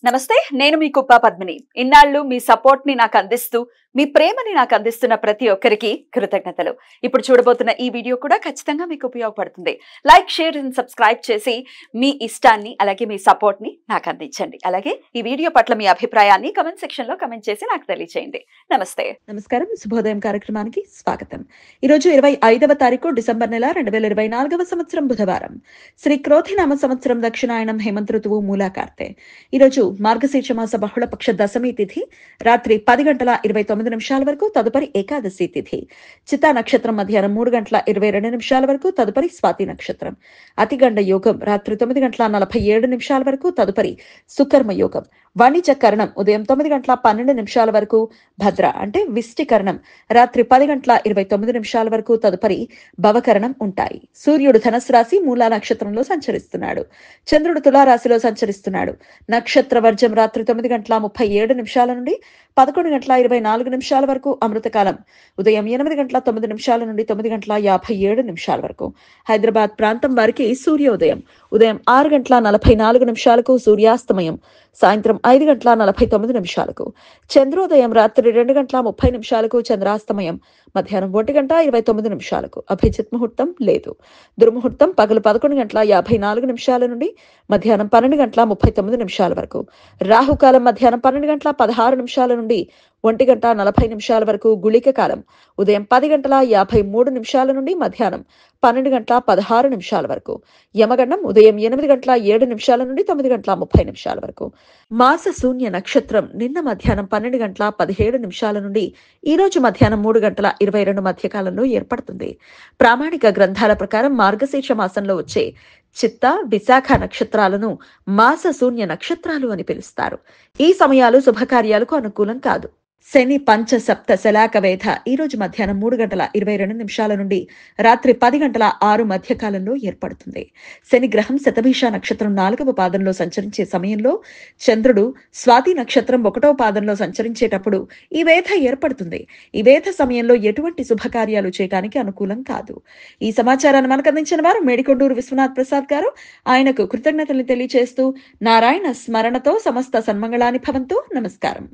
నమస్తే, నేను మీ కుప్ప పద్మిని. ఇన్నాళ్ళు మీ సపోర్ట్ ని నాకు అందిస్తూ, మీ ప్రేమని నాకు అందిస్తున్న ప్రతి ఒక్కరికి కృతజ్ఞతలు. ఇప్పుడు చూడబోతున్న ఈ వీడియో కూడా ఖచ్చితంగా మీకు ఉపయోగపడుతుంది. లైక్, షేర్ అండ్ సబ్స్క్రైబ్ చేసి మీ ఇష్టాన్ని అలాగే మీ సపోర్ట్ ని నాకు అందించండి. అలాగే ఈ వీడియో పట్ల మీ అభిప్రాయాన్ని కమెంట్ సెక్షన్ లో కమెంట్ చేసి నాకు తెలియజేయండి. నమస్తే. నమస్కారం. శుభోదయం కార్యక్రమానికి స్వాగతం. ఈరోజు 25వ తారీఖు డిసెంబర్ నెల 2024వ సంవత్సరం బుధవారం. శ్రీ క్రోధినామ సంవత్సరం దక్షిణాయనం హేమంత ఋతువు మూలాకార్తె. ఈరోజు మార్గశీర్ష మాస బహుళపక్ష దశమి తిథి రాత్రి 10:29 వరకు, తదుపరి ఏకాదశి తిథి. చిత్తా నక్షత్రం మధ్యాహ్నం 3:22 వరకు, తదుపరి స్వాతి నక్షత్రం. అతిగండ యోగం రాత్రి 9:47 వరకు, తదుపరి సుకర్మ యోగం. వాణిజ్య కరణం ఉదయం 9:12 వరకు, భద్ర అంటే విష్టి కరణం రాత్రి 10:29 వరకు, తదుపరి భవకరణం ఉంటాయి. సూర్యుడు ధనస్సు రాశి మూలా నక్షత్రంలో సంచరిస్తున్నాడు. చంద్రుడు తులారాశిలో సంచరిస్తున్నాడు. నక్షత్ర వర్జం రాత్రి 9:37 నుండి 11:24 వరకు, అమృతకాలం ఉదయం 8:09 నుండి 9:57 వరకు. హైదరాబాద్ ప్రాంతం వారికి సూర్యోదయం ఉదయం 6:44 సూర్యాస్తమయం సాయంత్రం 5:49 చంద్రోదయం రాత్రి 2:30 చంద్రాస్తమయం మధ్యాహ్నం 1:29 అభిజిత్ ముహూర్తం లేదు. దుర్ముహూర్తం పగలు 11:54 నుండి మధ్యాహ్నం 12:39 వరకు. రాహుకాలం మధ్యాహ్నం 12:16 నుండి 1:40 వరకు. గుళిక కాలం ఉదయం 10:53 నుండి మధ్యాహ్నం 12:16 వరకు. యమగండం ఉదయం 8:07 నుండి 9:30 వరకు. మాస శూన్య నక్షత్రం నిన్న మధ్యాహ్నం 12:17 నుండి ఈ రోజు మధ్యాహ్నం 3:22 మధ్య కాలంలో ఏర్పడుతుంది. ప్రామాణిక గ్రంథాల ప్రకారం మార్గశీర్ష మాసంలో వచ్చే చిత్త, విశాఖ నక్షత్రాలను మాస శూన్య నక్షత్రాలు అని పిలుస్తారు. ఈ సమయాలు శుభకార్యాలకు అనుకూలం కాదు. శని పంచ సప్త శలాక వేధ ఈ రోజు మధ్యాహ్నం 3:22 నుండి రాత్రి 10:06 మధ్య కాలంలో ఏర్పడుతుంది. శని గ్రహం శతభిష నక్షత్రం 4వ పాదంలో సంచరించే సమయంలో చంద్రుడు స్వాతి నక్షత్రం 1వ పాదంలో సంచరించేటప్పుడు ఈ వేధ ఏర్పడుతుంది. ఈ వేధ సమయంలో ఎటువంటి శుభకార్యాలు చేయడానికి అనుకూలం కాదు. ఈ సమాచారాన్ని మనకు అందించిన వారు మేడికొండూరు విశ్వనాథ్ ప్రసాద్ గారు. ఆయనకు కృతజ్ఞతలు తెలియజేస్తూ నారాయణ స్మరణతో సమస్త సన్మంగళాని భవంతు. నమస్కారం.